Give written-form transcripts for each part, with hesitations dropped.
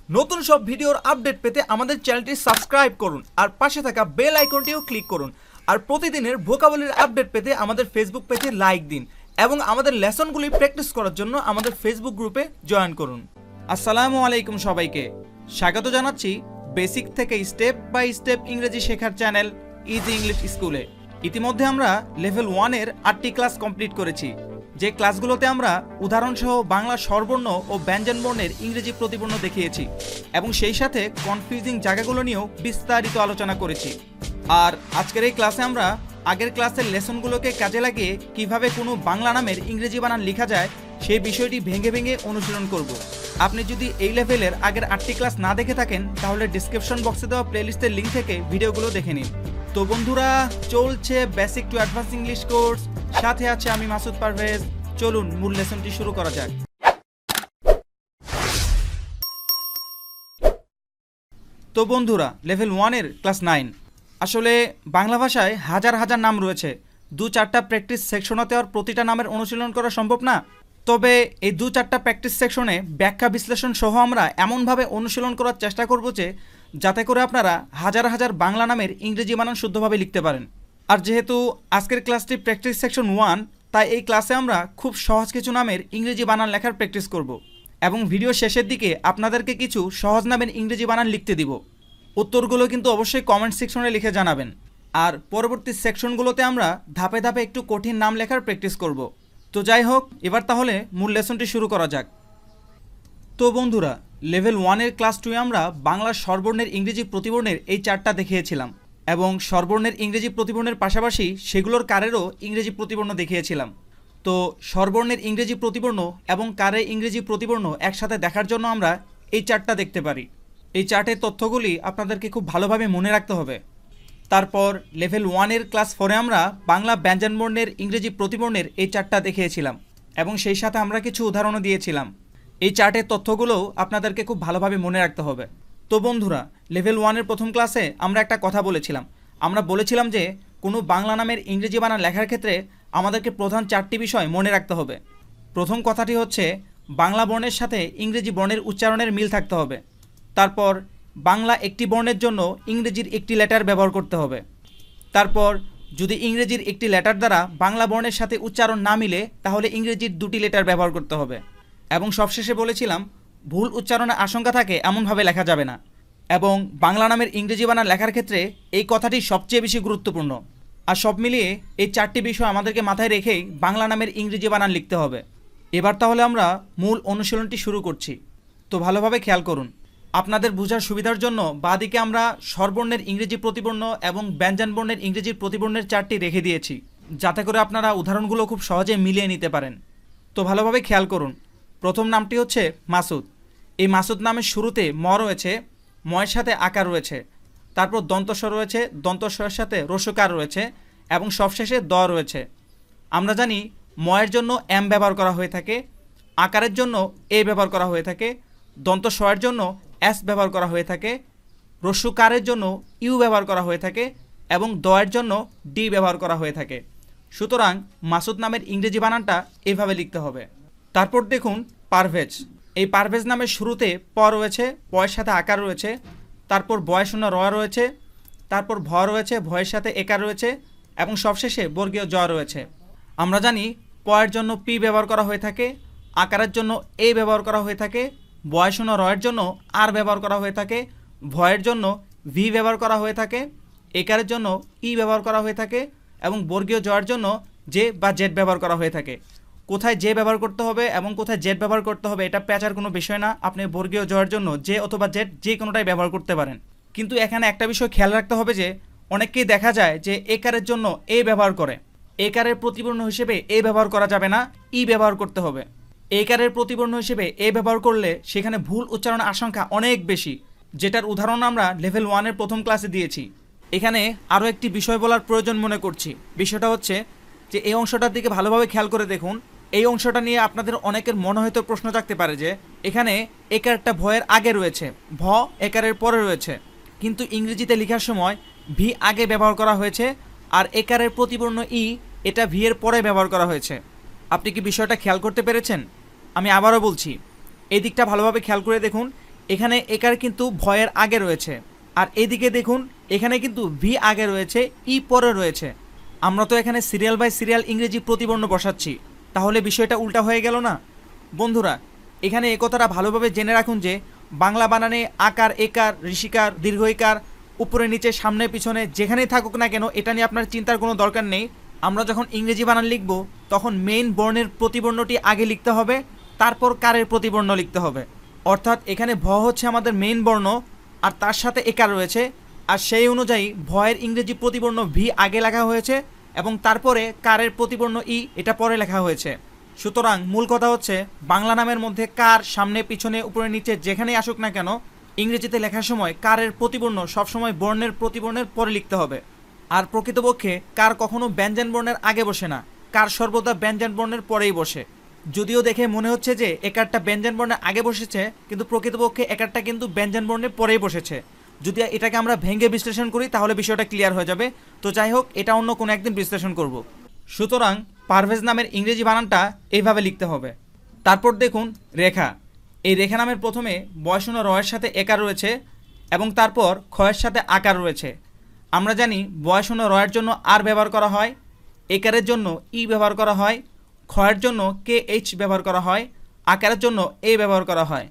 নতুন সব ভিডিওর আপডেট পেতে আমাদের চ্যানেলটি সাবস্ক্রাইব করুন আর পাশে থাকা বেল আইকনটিও ক্লিক করুন। আর প্রতিদিনের ভোকাবুলারি আপডেট পেতে আমাদের ফেসবুক পেজে লাইক দিন এবং আমাদের লেসনগুলি প্র্যাকটিস করার জন্য আমাদের ফেসবুক গ্রুপে জয়েন করুন। আসসালামু আলাইকুম সবাইকে, স্বাগত জানাচ্ছি বেসিক থেকে স্টেপ বাই স্টেপ ইংরেজি শেখার চ্যানেল ইজি ইংলিশ স্কুলে। ইতিমধ্যে আমরা লেভেল 1-এর 8টি ক্লাস কমপ্লিট করেছি, যে ক্লাসগুলোতে আমরা উদাহরণসহ বাংলা স্বরবর্ণ ও ব্যঞ্জনবর্ণের ইংরেজি প্রতিবর্ণ দেখিয়েছি এবং সেই সাথে কনফিউজিং জায়গাগুলো নিয়েও বিস্তারিত আলোচনা করেছি। আর আজকের এই ক্লাসে আমরা আগের ক্লাসের লেসনগুলোকে কাজে লাগিয়ে কিভাবে কোনো বাংলা নামের ইংরেজি বানান লেখা যায় সেই বিষয়টি ভেঙে ভেঙে অনুশীলন করব। আপনি যদি এই লেভেলের আগের 8টি ক্লাস না দেখে থাকেন তাহলে ডিসক্রিপশন বক্সে দেওয়া প্লেলিস্টের লিঙ্ক থেকে ভিডিওগুলো দেখে নিন। তো বন্ধুরা, চলছে basic to advance English course, সাথে আছে আমি মাসুদ পারভেজ। চলুন মূল লেসনটি শুরু করা যাক। তো বন্ধুরা, লেভেল 1-এর ক্লাস 9। আসলে বাংলা ভাষায় হাজার হাজার নাম রয়েছে, 2-4টা প্র্যাকটিস সেকশনতে আর প্রতিটা নামের অনুশীলন করা সম্ভব না। তবে এই 2-4টা প্র্যাকটিস সেকশনে ব্যাখ্যা বিশ্লেষণ সহ আমরা এমনভাবে অনুশীলন করার চেষ্টা করব যে যাতে করে আপনারা হাজার হাজার বাংলা নামের ইংরেজি বানান শুদ্ধভাবে লিখতে পারেন। আর যেহেতু আজকের ক্লাসটি প্র্যাকটিস সেকশন 1, তাই এই ক্লাসে আমরা খুব সহজ কিছু নামের ইংরেজি বানান লেখার প্র্যাকটিস করব এবং ভিডিও শেষের দিকে আপনাদেরকে কিছু সহজ নামের ইংরেজি বানান লিখতে দিব। উত্তরগুলো কিন্তু অবশ্যই কমেন্ট সেকশনে লিখে জানাবেন। আর পরবর্তী সেকশনগুলোতে আমরা ধাপে ধাপে একটু কঠিন নাম লেখার প্র্যাকটিস করব। তো যাই হোক, এবার তাহলে মূল লেসনটি শুরু করা যাক। তো বন্ধুরা, লেভেল 1-এর ক্লাস 2-এ আমরা বাংলা স্বরবর্ণের ইংরেজি প্রতিবর্ণের এই 4টা দেখিয়েছিলাম এবং স্বরবর্ণের ইংরেজি প্রতিবর্ণের পাশাপাশি সেগুলোর কারেরও ইংরেজি প্রতিবর্ণ দেখিয়েছিলাম। তো স্বরবর্ণের ইংরেজি প্রতিবর্ণ এবং কারের ইংরেজি প্রতিবর্ণ একসাথে দেখার জন্য আমরা এই 4টা দেখতে পারি। এই চার্টের তথ্যগুলি আপনাদেরকে খুব ভালোভাবে মনে রাখতে হবে। তারপর লেভেল 1-এর ক্লাস 4-এ আমরা বাংলা ব্যঞ্জনবর্ণের ইংরেজি প্রতিবর্ণের এই 4টা দেখিয়েছিলাম এবং সেই সাথে আমরা কিছু উদাহরণও দিয়েছিলাম। এই চার্টের তথ্যগুলোও আপনাদেরকে খুব ভালোভাবে মনে রাখতে হবে। তো বন্ধুরা, লেভেল 1-এর প্রথম ক্লাসে আমরা একটা কথা বলেছিলাম। আমরা বলেছিলাম যে কোনো বাংলা নামের ইংরেজি বানান লেখার ক্ষেত্রে আমাদেরকে প্রধান 4টি বিষয় মনে রাখতে হবে। প্রথম কথাটি হচ্ছে বাংলা বর্ণের সাথে ইংরেজি বর্ণের উচ্চারণের মিল থাকতে হবে। তারপর বাংলা একটি বর্ণের জন্য ইংরেজির একটি লেটার ব্যবহার করতে হবে। তারপর যদি ইংরেজির একটি লেটার দ্বারা বাংলা বর্ণের সাথে উচ্চারণ না মিলে তাহলে ইংরেজির 2টি লেটার ব্যবহার করতে হবে। এবং সবশেষে বলেছিলাম ভুল উচ্চারণের আশঙ্কা থাকে এমনভাবে লেখা যাবে না। এবং বাংলা নামের ইংরেজি বানান লেখার ক্ষেত্রে এই কথাটি সবচেয়ে বেশি গুরুত্বপূর্ণ। আর সব মিলিয়ে এই 4টি বিষয় আমাদেরকে মাথায় রেখেই বাংলা নামের ইংরেজি বানান লিখতে হবে। এবার তাহলে আমরা মূল অনুশীলনটি শুরু করছি। তো ভালোভাবে খেয়াল করুন। আপনাদের বোঝার সুবিধার জন্য বাঁদিকে আমরা স্বরবর্ণের ইংরেজি প্রতিবর্ণ এবং ব্যঞ্জনবর্ণের ইংরেজি প্রতিবর্ণের চার্টটি রেখে দিয়েছি, যাতে করে আপনারা উদাহরণগুলো খুব সহজে মিলিয়ে নিতে পারেন। তো ভালোভাবে খেয়াল করুন। প্রথম নামটি হচ্ছে মাসুদ। এই মাসুদ নামের শুরুতে ম রয়েছে, ময়ের সাথে আকার রয়েছে, তারপর দন্তস্ব রয়েছে, দন্তস্বরের সাথে রসকার রয়েছে এবং সবশেষে দ রয়েছে। আমরা জানি ময়ের জন্য এম ব্যবহার করা হয়ে থাকে, আকারের জন্য এ ব্যবহার করা হয়ে থাকে, দন্তস্বয়ের জন্য এস ব্যবহার করা হয়ে থাকে, রস্যকারের জন্য ইউ ব্যবহার করা হয়ে থাকে এবং দয়ের জন্য ডি ব্যবহার করা হয়ে থাকে। সুতরাং মাসুদ নামের ইংরেজি বানানটা এভাবে লিখতে হবে। তারপর দেখুন পারভেজ। এই পারভেজ নামের শুরুতে প রয়েছে, পয়ের সাথে আকার রয়েছে, তারপর বয় শূন্য র রয়েছে, তারপর ভ রয়েছে, ভয়ের সাথে একার রয়েছে এবং সবশেষে বর্গীয় জ রয়েছে। আমরা জানি পয়ের জন্য পি ব্যবহার করা হয়ে থাকে, আকারের জন্য এ ব্যবহার করা হয়ে থাকে, বয় শূন্য রয়ের জন্য আর ব্যবহার করা হয়ে থাকে, ভয়ের জন্য ভি ব্যবহার করা হয়ে থাকে, একারের জন্য ই ব্যবহার করা হয়ে থাকে এবং বর্গীয় জয়ের জন্য জে বা জেড ব্যবহার করা হয়ে থাকে। কোথায় জে ব্যবহার করতে হবে এবং কোথায় জেড ব্যবহার করতে হবে এটা পেঁচার কোনো বিষয় না। আপনি বর্গীয় জয়ের জন্য জে অথবা জেড যে কোনোটাই ব্যবহার করতে পারেন। কিন্তু এখানে একটা বিষয় খেয়াল রাখতে হবে যে অনেককেই দেখা যায় যে একারের জন্য এ ব্যবহার করে। একারের প্রতিবর্ণ হিসেবে এ ব্যবহার করা যাবে না, ই ব্যবহার করতে হবে। একারের প্রতিবর্ণ হিসেবে এ ব্যবহার করলে সেখানে ভুল উচ্চারণের আশঙ্কা অনেক বেশি, যেটার উদাহরণ আমরা লেভেল 1-এর প্রথম ক্লাসে দিয়েছি। এখানে আরও একটি বিষয় বলার প্রয়োজন মনে করছি। বিষয়টা হচ্ছে যে এই অংশটার দিকে ভালোভাবে খেয়াল করে দেখুন। এই অংশটা নিয়ে আপনাদের অনেকের মনে হয়তো প্রশ্ন থাকতে পারে যে এখানে একারটা ভয়ের আগে রয়েছে, ভ একারের পরে রয়েছে, কিন্তু ইংরেজিতে লেখার সময় ভি আগে ব্যবহার করা হয়েছে আর একারের প্রতিবর্ণ ই এটা ভি এর পরে ব্যবহার করা হয়েছে। আপনি কি বিষয়টা খেয়াল করতে পেরেছেন? আমি আবারও বলছি, এই দিকটা ভালোভাবে খেয়াল করে দেখুন। এখানে একার কিন্তু ভয়ের আগে রয়েছে, আর এদিকে দেখুন এখানে কিন্তু ভি আগে রয়েছে, ই পরে রয়েছে। আমরা তো এখানে সিরিয়াল বাই সিরিয়াল ইংরেজি প্রতিবর্ণ বসাচ্ছি, তাহলে বিষয়টা উল্টা হয়ে গেল না? বন্ধুরা, এখানে একথাটা ভালোভাবে জেনে রাখুন যে বাংলা বানানে আকার, একার, ঋষিকার, দীর্ঘ ইকার উপরে নিচে সামনে পিছনে যেখানেই থাকুক না কেন এটা নিয়ে আপনার চিন্তার কোনো দরকার নেই। আমরা যখন ইংরেজি বানান লিখব তখন মেইন বর্ণের প্রতিবর্ণটি আগে লিখতে হবে, তারপর কারের প্রতিবর্ণ লিখতে হবে। অর্থাৎ এখানে ভ হচ্ছে আমাদের মেইন বর্ণ, আর তার সাথে একার রয়েছে, আর সেই অনুযায়ী ভয়ের ইংরেজি প্রতিবর্ণ ভি আগে লেখা হয়েছে এবং তারপরে কারের প্রতিবর্ণ ই এটা পরে লেখা হয়েছে। সুতরাং মূল কথা হচ্ছে বাংলা নামের মধ্যে কার সামনে পিছনে উপরে নিচে যেখানেই আসুক না কেন ইংরেজিতে লেখার সময় কারের প্রতিবর্ণ সবসময় বর্ণের প্রতিবর্ণের পরে লিখতে হবে। আর প্রকৃতপক্ষে কার কখনো ব্যঞ্জন বর্ণের আগে বসে না, কার সর্বদা ব্যঞ্জন বর্ণের পরেই বসে। যদিও দেখে মনে হচ্ছে যে একারটা ব্যঞ্জন বর্ণের আগে বসেছে, কিন্তু প্রকৃতপক্ষে একারটা কিন্তু ব্যঞ্জন বর্ণের পরেই বসেছে। যদি এটাকে আমরা ভেঙে বিশ্লেষণ করি তাহলে বিষয়টা ক্লিয়ার হয়ে যাবে। তো যাই হোক, এটা অন্য কোনো একদিন বিশ্লেষণ করব। সুতরাং পারভেজ নামের ইংরেজি বানানটা এইভাবে লিখতে হবে। তারপর দেখুন রেখা। এই রেখা নামের প্রথমে বয়শূন্য রয়ের সাথে একার রয়েছে এবং তারপর ক্ষয়ের সাথে আকার রয়েছে। আমরা জানি বয়শূন্য রয়ের জন্য আর ব্যবহার করা হয়, একারের জন্য ই ব্যবহার করা হয়, ক্ষয়ের জন্য কে এইচ ব্যবহার করা হয়, আকারের জন্য এ ব্যবহার করা হয়।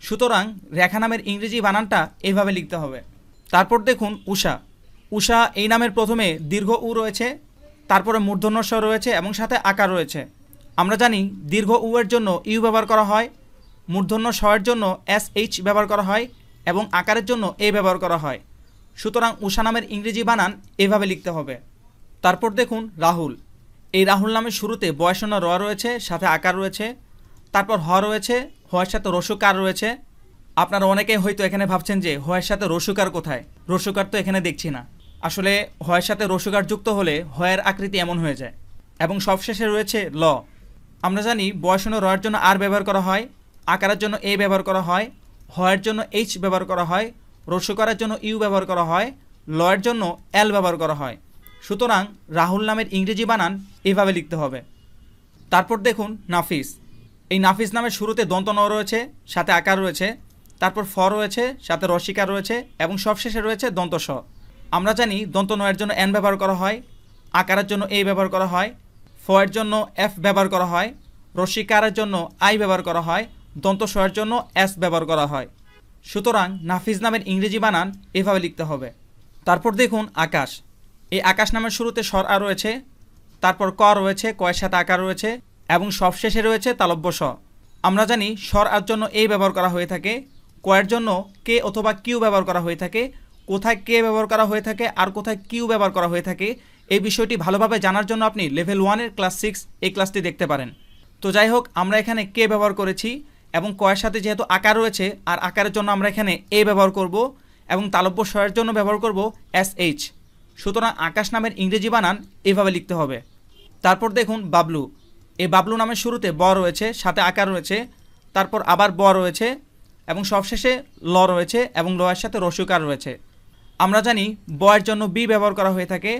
সুতরাং রেখা নামের ইংরেজি বানানটা এইভাবে লিখতে হবে। তারপর দেখুন উষা। উষা এই নামের প্রথমে দীর্ঘ উ রয়েছে, তারপরে মূর্ধন্য স রয়েছে এবং সাথে আকার রয়েছে। আমরা জানি দীর্ঘ উ এর জন্য ইউ ব্যবহার করা হয়, মূর্ধন্য স এর জন্য এস এইচ ব্যবহার করা হয় এবং আকারের জন্য এ ব্যবহার করা হয়। সুতরাং উষা নামের ইংরেজি বানান এভাবে লিখতে হবে। তারপর দেখুন রাহুল। এই রাহুল নামের শুরুতে বয়শূন্য র রয়েছে, সাথে আকার রয়েছে, তারপর হ রয়েছে, হয়ের সাথে রসুকার রয়েছে। আপনারা অনেকেই হয়তো এখানে ভাবছেন যে হয়ের সাথে রসুকার কোথায়, রসুকার তো এখানে দেখছি না। আসলে হয়ের সাথে রসুকার যুক্ত হলে হয়ের আকৃতি এমন হয়ে যায়। এবং সবশেষে রয়েছে ল। আমরা জানি বয়শূন্য রয়ের জন্য আর ব্যবহার করা হয়, আকারের জন্য এ ব্যবহার করা হয়, হয়ের জন্য এইচ ব্যবহার করা হয়, রসুকারের জন্য ইউ ব্যবহার করা হয়, লয়ের জন্য এল ব্যবহার করা হয়। সুতরাং রাহুল নামের ইংরেজি বানান এভাবে লিখতে হবে। তারপর দেখুন নাফিস। এই নাফিস নামের শুরুতে দন্ত ন রয়েছে, সাথে আকার রয়েছে, তারপর ফ রয়েছে, সাথে রসিকার রয়েছে এবং সবশেষে রয়েছে দন্ত স। আমরা জানি দন্ত ন এর জন্য এন ব্যবহার করা হয়, আকারের জন্য এ ব্যবহার করা হয়, ফ এর জন্য এফ ব্যবহার করা হয়, রসিকারের জন্য আই ব্যবহার করা হয়, দন্ত স এর জন্য এস ব্যবহার করা হয়। সুতরাং নাফিস নামের ইংরেজি বানান এভাবে লিখতে হবে। তারপর দেখুন আকাশ। এই আকাশ নামের শুরুতে স্বর আ রয়েছে, তারপর ক রয়েছে, কয়ের সাথে আকার রয়েছে এবং সবশেষে রয়েছে তালব্য স। আমরা জানি স্বর আর জন্য এ ব্যবহার করা হয়ে থাকে, কয়ের জন্য কে অথবা কিউ ব্যবহার করা হয়ে থাকে। কোথায় কে ব্যবহার করা হয়ে থাকে আর কোথায় কিউ ব্যবহার করা হয়ে থাকে এই বিষয়টি ভালোভাবে জানার জন্য আপনি লেভেল 1-এর ক্লাস 6 এই ক্লাসটি দেখতে পারেন। তো যাই হোক, আমরা এখানে কে ব্যবহার করেছি এবং কয়ের সাথে যেহেতু আকার রয়েছে আর আকারের জন্য আমরা এখানে এ ব্যবহার করব এবং তালব্য স এর জন্য ব্যবহার করব এস এইচ। সুতরাং আকাশ নামের ইংরেজি বানান এভাবে লিখতে হবে। তারপর দেখুন বাবলু। এই বাবলু নামের শুরুতে ব রয়েছে, সাথে আকার রয়েছে, তারপর আবার ব রয়েছে এবং সবশেষে ল রয়েছে এবং ল এর সাথে রসুকার রয়েছে। আমরা জানি ব এর জন্য বি ব্যবহার করা হয়ে থাকে,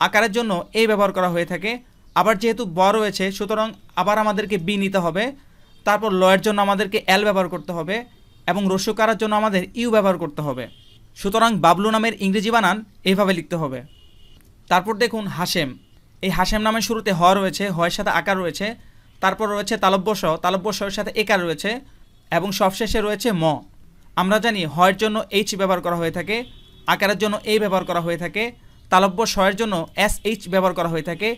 আকারের জন্য এ ব্যবহার করা হয়ে থাকে। আবার যেহেতু ব রয়েছে সুতরাং আবার আমাদেরকে বি নিতে হবে, তারপর ল এর জন্য আমাদেরকে এল ব্যবহার করতে হবে এবং রসুকারের জন্য আমাদের ইউ ব্যবহার করতে হবে। সুতরাং বাবলু নামের ইংরেজি বানান এইভাবে লিখতে হবে। তারপর দেখুন হাশেম। এই হাশেম নামের শুরুতে হ রয়েছে, হয়ের সাথে আকার রয়েছে, তারপর রয়েছে তালব্য স, তালব্য স এর সাথে একার রয়েছে এবং সবশেষে রয়েছে ম। আমরা জানি হয়ের জন্য এইচ ব্যবহার করা হয়ে থাকে, আকারের জন্য এ ব্যবহার করা হয়ে থাকে, তালব্য স এর জন্য এস এইচ ব্যবহার করা হয়ে থাকে,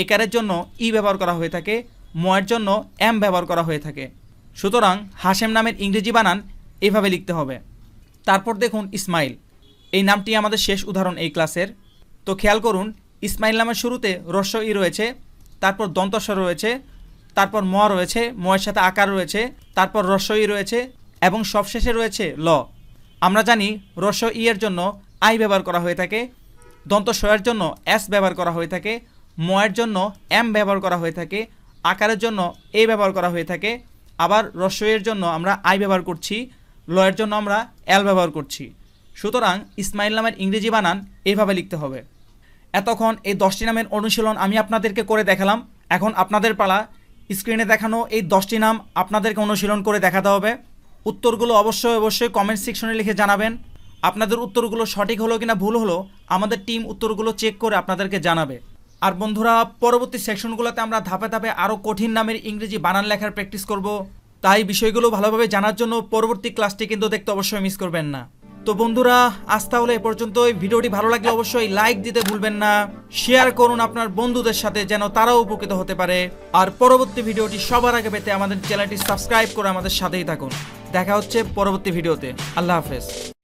একারের জন্য ই ব্যবহার করা হয়ে থাকে, ম এর জন্য এম ব্যবহার করা হয়ে থাকে। সুতরাং হাশেম নামের ইংরেজি বানান এইভাবে লিখতে হবে। তারপর দেখুন ইসমাইল। এই নামটি আমাদের শেষ উদাহরণ এই ক্লাসের। তো খেয়াল করুন, ইসমাইল নামের শুরুতে হ্রস্ব ই রয়েছে, তারপর দন্ত স রয়েছে, তারপর ম রয়েছে, ম এর সাথে আকার রয়েছে, তারপর হ্রস্ব ই রয়েছে এবং সবশেষে রয়েছে ল। আমরা জানি হ্রস্ব ই এর জন্য আই ব্যবহার করা হয়ে থাকে, দন্ত স এর জন্য এস ব্যবহার করা হয়ে থাকে, ম এর জন্য এম ব্যবহার করা হয়ে থাকে, আকারের জন্য এ ব্যবহার করা হয়ে থাকে, আবার হ্রস্ব ই এর জন্য আমরা আই ব্যবহার করছি, ল এর জন্য আমরা এল ব্যবহার করছি। সুতরাং ইসমাইল নামের ইংরেজি বানান এইভাবে লিখতে হবে। এতক্ষণ এই 10টি নামের অনুশীলন আমি আপনাদেরকে করে দেখালাম। এখন আপনাদের পালা স্ক্রিনে দেখানো এই 10টি নাম আপনাদেরকে অনুশীলন করে দেখাতে হবে। উত্তরগুলো অবশ্যই কমেন্ট সেকশনে লিখে জানাবেন। আপনাদের উত্তরগুলো সঠিক হলো কিনা ভুল হলো আমাদের টিম উত্তরগুলো চেক করে আপনাদেরকে জানাবে। আর বন্ধুরা, পরবর্তী সেকশনগুলোতে আমরা ধাপে ধাপে আরও কঠিন নামের ইংরেজি বানান লেখার প্র্যাকটিস করব। তাই বিষয়গুলো ভালোভাবে জানার জন্য পরবর্তী ক্লাসটি কিন্তু দেখতে অবশ্যই মিস করবেন না। তো বন্ধুরা, আজ তাহলে এ পর্যন্তই। ভিডিওটি ভালো লাগলে অবশ্যই লাইক দিতে ভুলবেন না, শেয়ার করুন আপনার বন্ধুদের সাথে যেন তারাও উপকৃত হতে পারে। আর পরবর্তী ভিডিওটি সবার আগে পেতে আমাদের চ্যানেলটি সাবস্ক্রাইব করে আমাদের সাথেই থাকুন। দেখা হচ্ছে পরবর্তী ভিডিওতে। আল্লাহ হাফেজ।